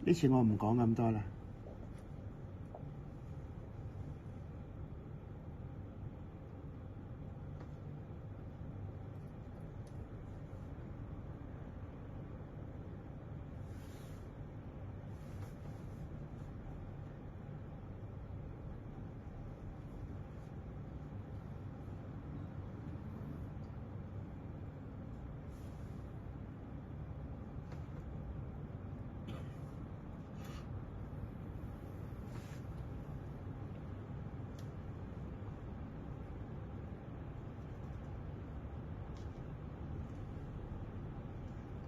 呢次我唔講咁多啦。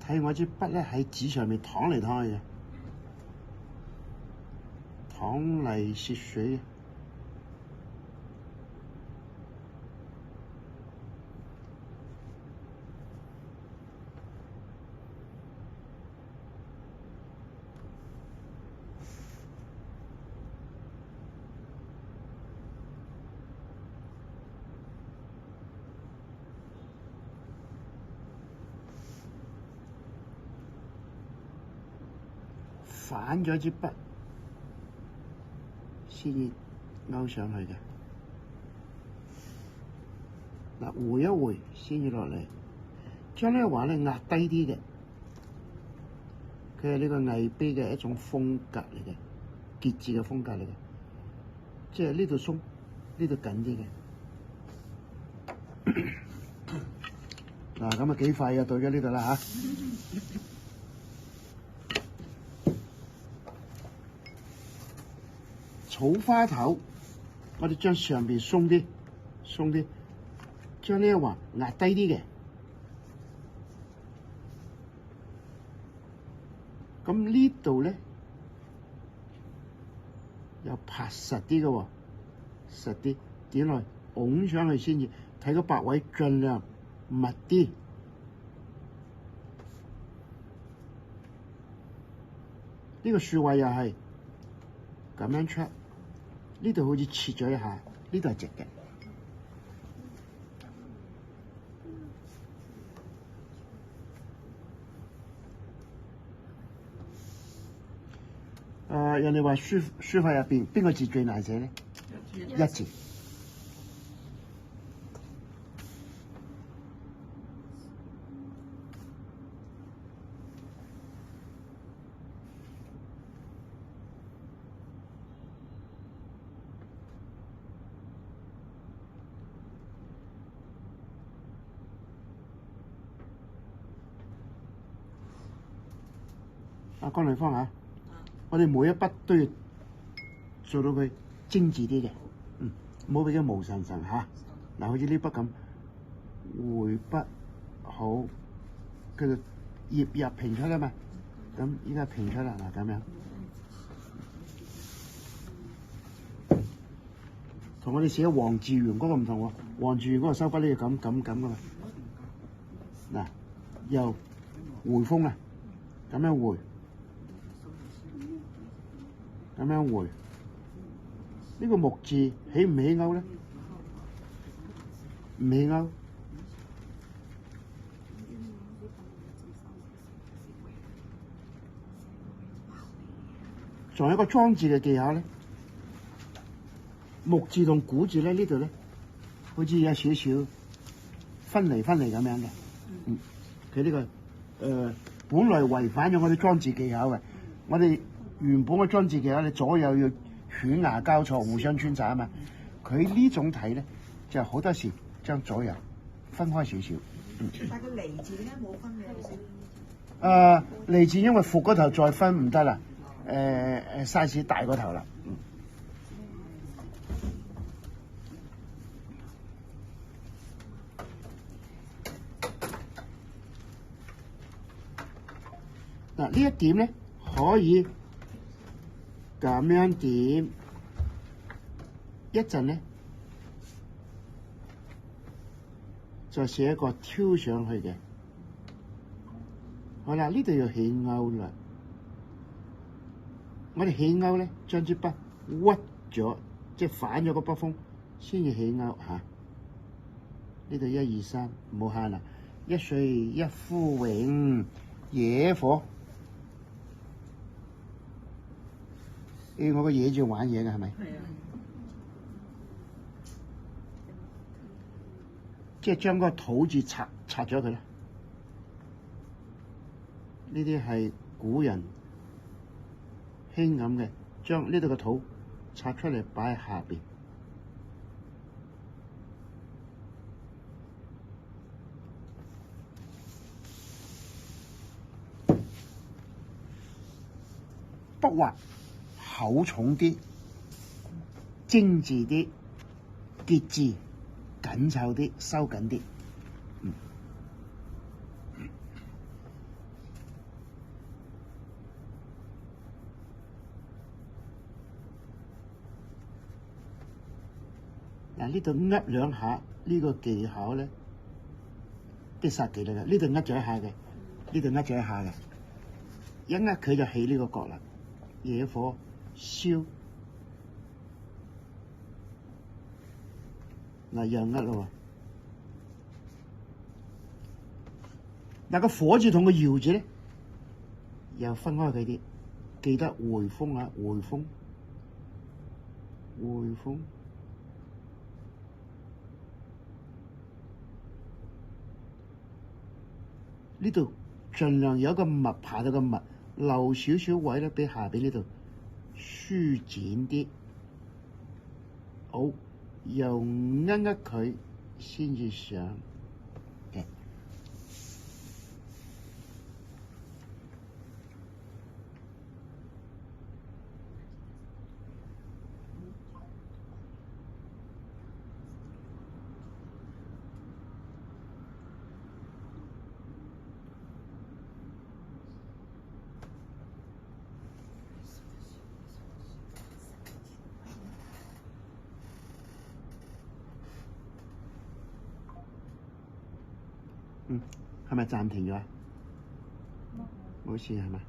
睇我支筆咧喺紙上面淌嚟淌去嘅，淌嚟涉水嘅。反咗支筆先至勾上去嘅。嗱，回一回先至落嚟，將呢個畫咧壓低啲嘅。佢係呢個魏碑嘅一種風格嚟嘅，結字嘅風格嚟嘅，即係呢度鬆，呢度緊啲嘅。嗱，咁啊幾快啊，到咗呢度啦嚇。草花頭，我哋將上邊鬆啲，將呢一橫壓低啲嘅。咁呢度咧又拍實啲嘅喎，實啲點落去，拱上去先至睇個白位，盡量密啲。呢個樹位又係咁樣出。呢度好似切咗一下，呢度係直嘅。人哋話書法入邊邊個字最難寫咧？一字。江麗芳啊，我哋每一筆都要做到佢精緻啲嘅，唔好俾佢毛神神嚇。嗱，好似呢筆咁，回筆好，佢就葉入平出啦嘛。咁依家平出啦，嗱咁樣，同我哋寫黃志源嗰個唔同喎。黃志源嗰個收筆呢要咁噶嘛。嗱，又回風啊，咁樣回。咁樣回，呢個木字起唔起勾咧？唔起勾。仲有一個裝字嘅技巧咧，木字同古字咧呢度咧，好似有少少分離咁樣嘅。佢呢個本來違反咗我哋裝字技巧嘅，我哋。原本嘅裝字技巧，你左右要犬牙交錯，互相穿插啊嘛。佢呢種睇咧，就好多時將左右分開少少。但係個離字點解冇分嘅？離字因為伏嗰頭再分唔得啦。size 大過頭啦。嗱，呢一點咧可以。咁樣點一陣咧，就寫一個挑上去嘅。好啦，呢度要起勾啦。我哋起勾咧，將支筆屈咗，即係反咗個筆鋒，先至起勾嚇。呢度1、2、3，唔好慳啦。一水一枯榮，野火。我個嘢就玩嘢嘅係咪？係啊，即係將嗰個土字拆咗佢啦。呢啲係古人興咁嘅，將呢度嘅土拆出嚟擺喺下邊。筆畫厚重啲、精緻啲、結字緊湊啲、收緊啲。嗱，呢度噏兩下，呢個技巧咧，必殺技嚟嘅。呢度噏咗一下嘅，呢度噏咗一下嘅，一噏佢就起呢個角啦。野火燒，嗱又噏咯喎。嗱個火字同個窯字咧，又分開佢啲，記得回風啊，回風，回風。呢度盡量有一個密排到個密，留少少位咧，俾下邊呢度舒展啲。好，又噏佢先至上嘅。係咪暫停咗啊？冇事係咪？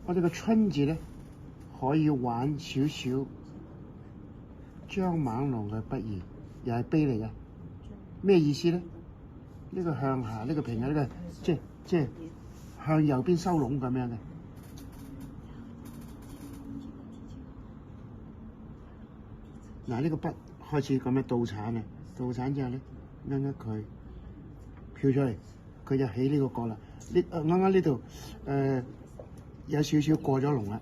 我哋個春字咧，可以玩少少張猛龍嘅筆意，又係碑嚟嘅。咩意思咧？呢個向下，呢個平嘅，呢個即係向右邊收攏咁樣嘅。嗱，呢個筆開始咁樣倒產啦，倒產之後咧，噏佢飄出嚟，佢就起呢個角啦。呢啱啱呢度有少少過咗龍啦。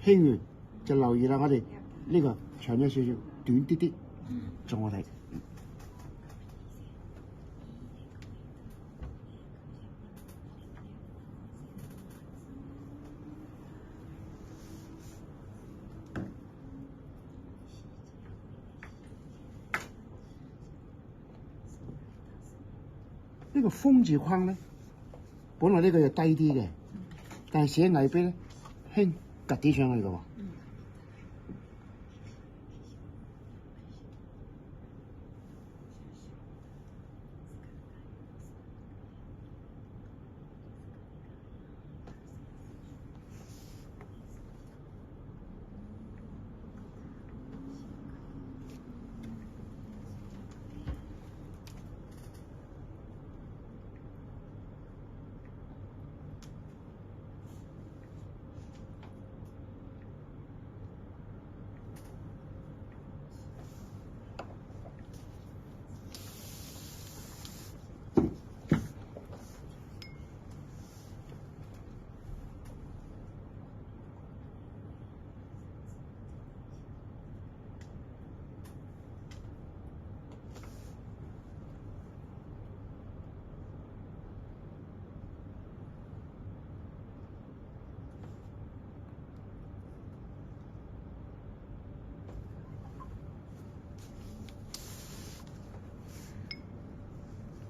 輕完就留意啦，我哋呢個長咗少少，短啲啲，仲我睇。呢個風字框咧，本來呢個就低啲嘅，但係寫魏碑咧，輕趌啲上去嘅喎。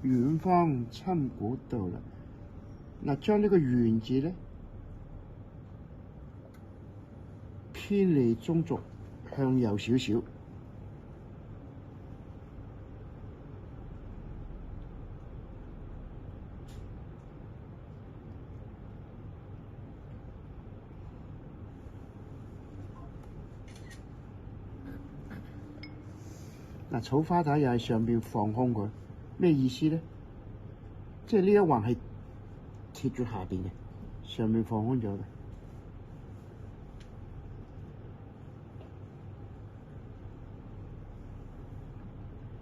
遠方侵古道啦，嗱，將呢個圓字咧偏離中軸向右少少。嗱，草花頭又係上邊放空佢，咩意思咧？即係呢一橫係貼住下邊嘅，上面放空咗嘅。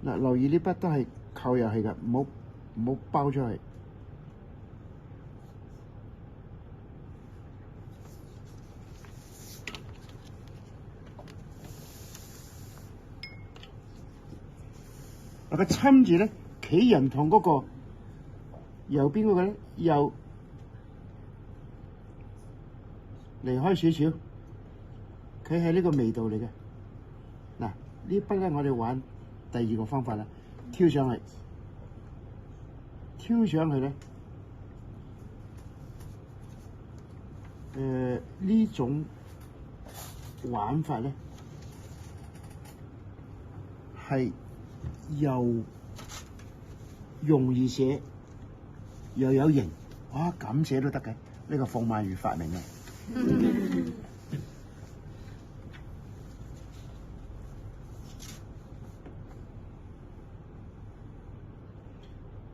嗱，留意呢筆都係扣入去嘅，唔好包出去。嗱，個侵字咧，企人同嗰個右邊嗰個咧，又離開少少，佢係呢個味道嚟嘅。嗱，呢筆咧我哋玩第二個方法啦，挑上去，咧，呢種玩法咧係又容易寫又有型，哇！咁寫都得嘅，呢個馮曼如發明嘅。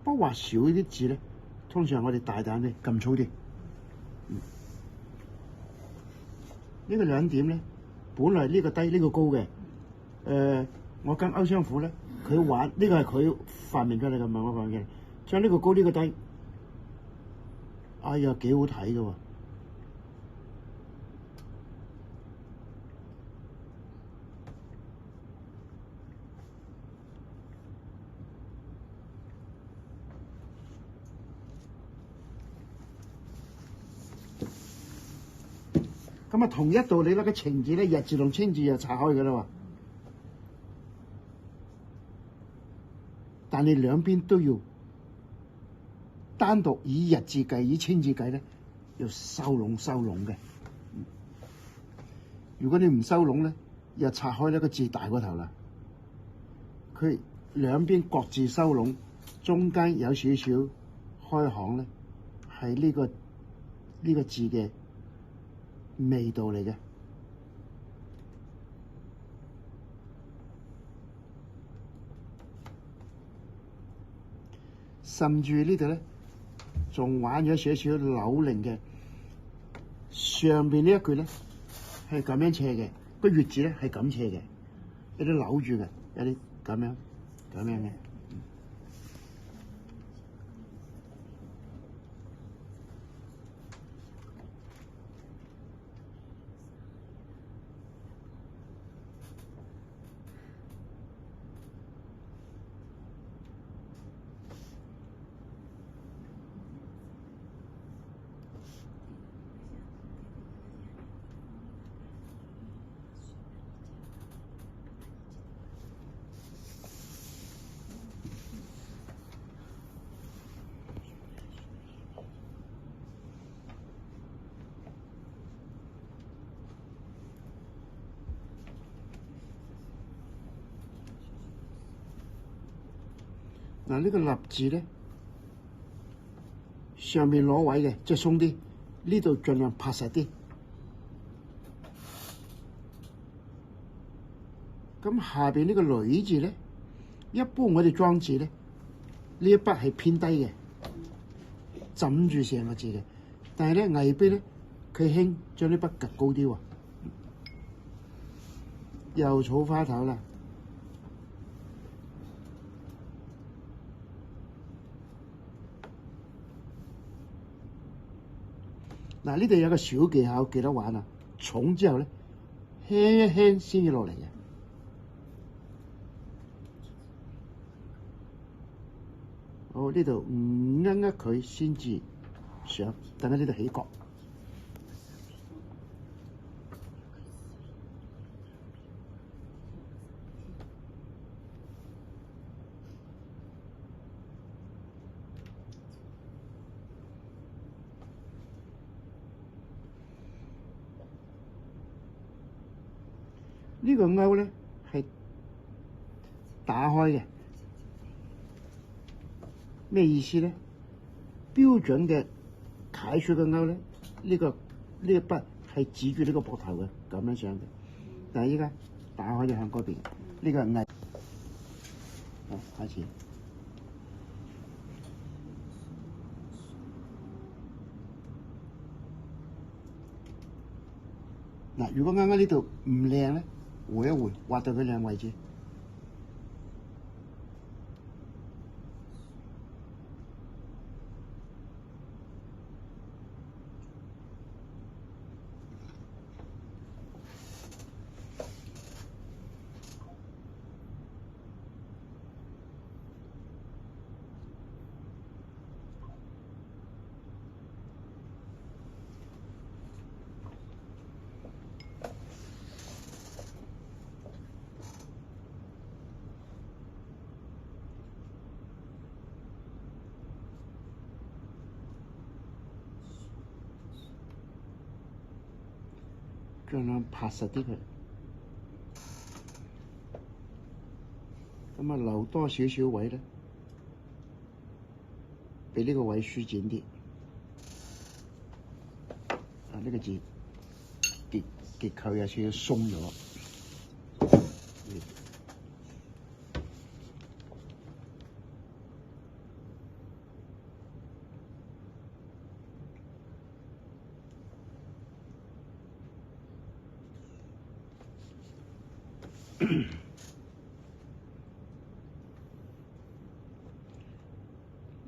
筆畫少啲字咧，通常我哋大膽啲，撳粗啲。呢個兩點咧，本來呢個低呢個高嘅。我跟歐雙虎咧，佢玩呢個係佢發明出嚟嘅，唔係我發明嘅。將呢個高呢個低，哎呀幾好睇嘅喎！咁啊，同一道理啦，個情字咧，日字同清字就拆開嘅啦喎。但你兩邊都要單獨以日字計，以清字計咧，要收攏嘅。如果你唔收攏咧，又拆開咧，個字大過頭啦。佢兩邊各自收攏，中間有少少開行咧，係呢個字嘅味道嚟嘅。甚至呢度咧，仲玩咗少少扭擰嘅。上邊呢一句咧係咁樣斜嘅，個月字咧係咁斜嘅，有啲扭住嘅，有啲咁樣嘅。嗱，呢個立字咧，上面攞位嘅，即係鬆啲，呢度盡量拍實啲。咁下邊呢個女字咧，一般我哋裝字咧，呢一筆係偏低嘅，枕住成個字嘅。但係咧魏碑咧，佢興將呢筆趌高啲喎，又草花頭啦。嗱，呢度有個小技巧，記得玩啊！重之後咧，輕一輕先至落嚟嘅。好，呢度握佢先至上，等喺呢度起角。呢個勾咧係打開嘅，咩意思咧？標準嘅楷書嘅勾咧，呢個筆係指住呢個膊頭嘅，咁樣上嘅。但係依家打開就向嗰邊，呢個係好，開始。嗱，如果啱啱呢度唔靚咧，換一換，畫到佢靚位置。盡量拍實啲佢，咁啊留多少少位咧，俾呢個位舒展啲。啊，呢個字結構有少少鬆咗。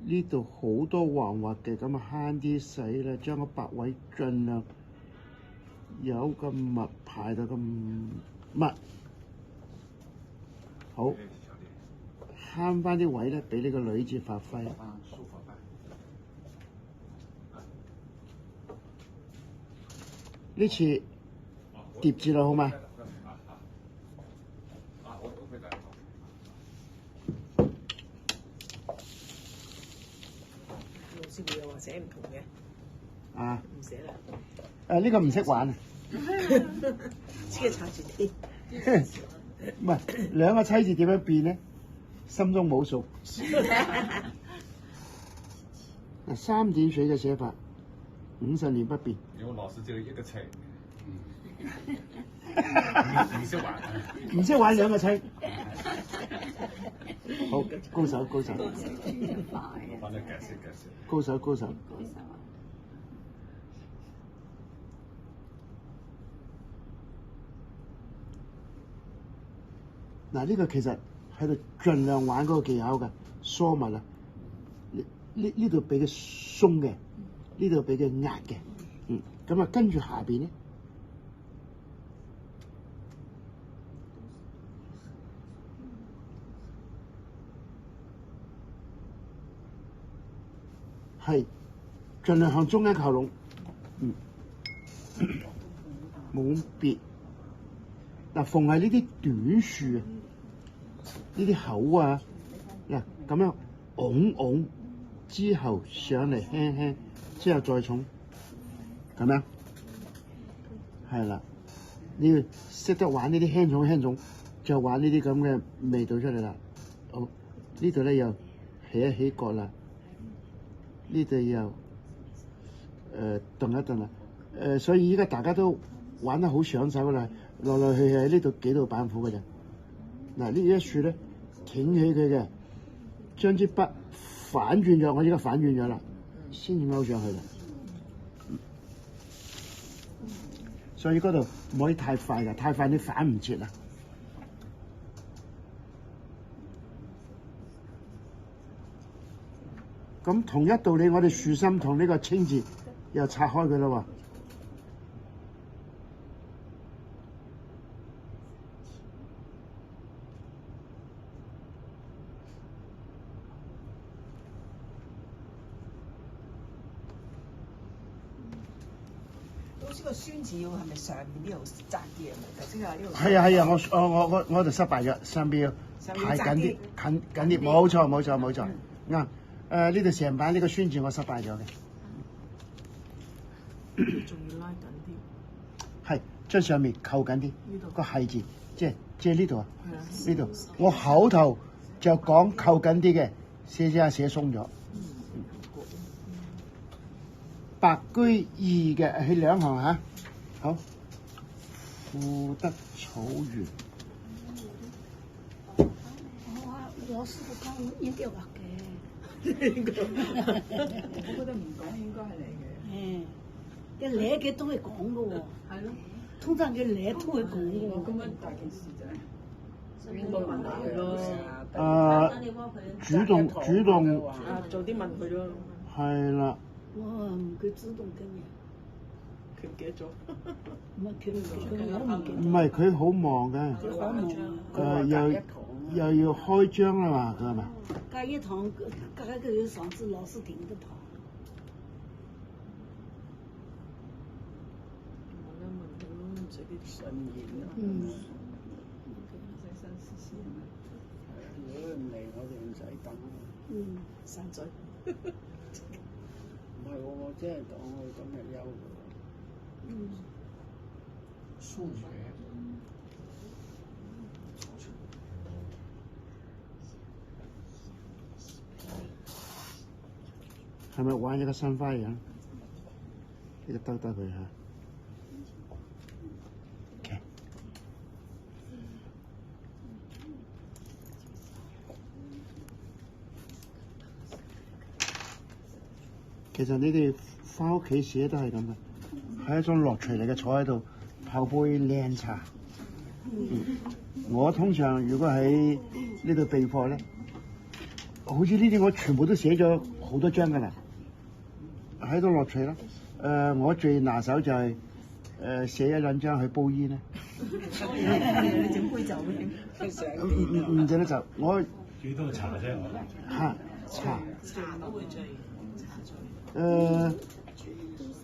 呢度好多橫畫嘅，咁啊慳啲使啦，將個白位盡量有咁密排到咁密，好慳翻啲位咧，俾呢個女字發揮。呢次疊字啦，好嘛？師傅又話寫唔同嘅。啊，唔寫啦。呢個唔識玩啊。黐嘅擦住啲。唔係兩個妻字點樣變咧？心中冇數。嗱，三點水嘅寫法，50年不變。因為老師只有一個妻。唔識玩。唔識玩兩個妻。好，高手高手。幫你解釋解釋。高手高手。嗱，呢個其實喺度盡量玩嗰個技巧嘅疏密啊，呢度俾佢鬆嘅，呢度俾佢壓嘅，咁啊跟住下邊咧，係盡量向中間靠攏，冇別。嗱，逢係呢啲短樹啊，呢啲口啊，嗱咁樣拱之後上嚟輕輕，之後再重，咁樣係啦。你要識得玩呢啲輕重，就玩呢啲咁嘅味道出嚟啦。好，呢度咧又起一起角啦，呢度又頓一頓啦。所以依家大家都玩得好上手噶啦。來來去去喺呢度幾道板斧嘅啫。嗱，呢一樹咧挺起佢嘅，將支筆反轉咗，我依家反轉咗啦，先至勾上去啦。所以嗰度唔可以太快㗎，太快你反唔切啦。咁同一道理，我哋樹心同呢個青字又拆開佢啦喎。老師個宣字要係咪上邊呢度窄啲啊？頭先話呢度。係啊，我就失敗咗，上邊要排緊啲，緊啲，冇錯，啱。呢度成版呢個宣字我失敗咗嘅。仲要拉緊啲。係將上面扣緊啲，個係字，即係呢度啊，呢度。我口頭就講扣緊啲嘅，寫鬆咗。白居易嘅係兩行嚇，好。富德草原。老師傅講應該畫嘅。我覺得唔講應該係你嘅。嘅叻嘅都係講嘅喎。係咯。通常嘅叻都係講嘅喎。咁樣大件事就係。應該問下佢咯。主動。啊，早啲問佢咯。係啦。我唔佢主動跟嘅。佢唔記得咗。唔係佢唔記得，我唔記得。唔係佢好忙嘅。佢好忙。又要開張啦嘛，佢係咪？隔一堂，隔一個上次老師停嘅堂。問一問佢咯，唔使啲順延咯。細心思思係咪？係啊，如果唔嚟，我哋唔使等。散嘴。唔係喎，我真係講佢今日休嘅。數學。係咪玩一個新花樣？呢個兜兜佢嚇。OK。其實你哋翻屋企寫都係咁嘅，係一種樂趣嚟嘅，坐喺度泡杯靚茶。我通常如果喺呢度備課咧，好似呢啲我全部都寫咗好多張㗎啦。喺度樂趣啦。我最拿手就係寫一兩張去煲煙啦。你整杯酒嘅，唔整得酒，我幾多茶啫？嚇茶都會醉。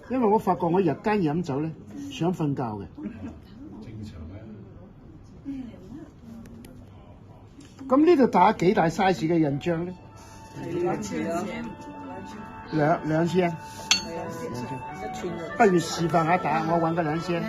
因為我發覺我日間飲酒咧，想瞓覺嘅。正常嘅。咁呢度打幾大 size 嘅印章咧？兩千咯。兩千。係啊，一串。不如示範下打，我揾個兩千。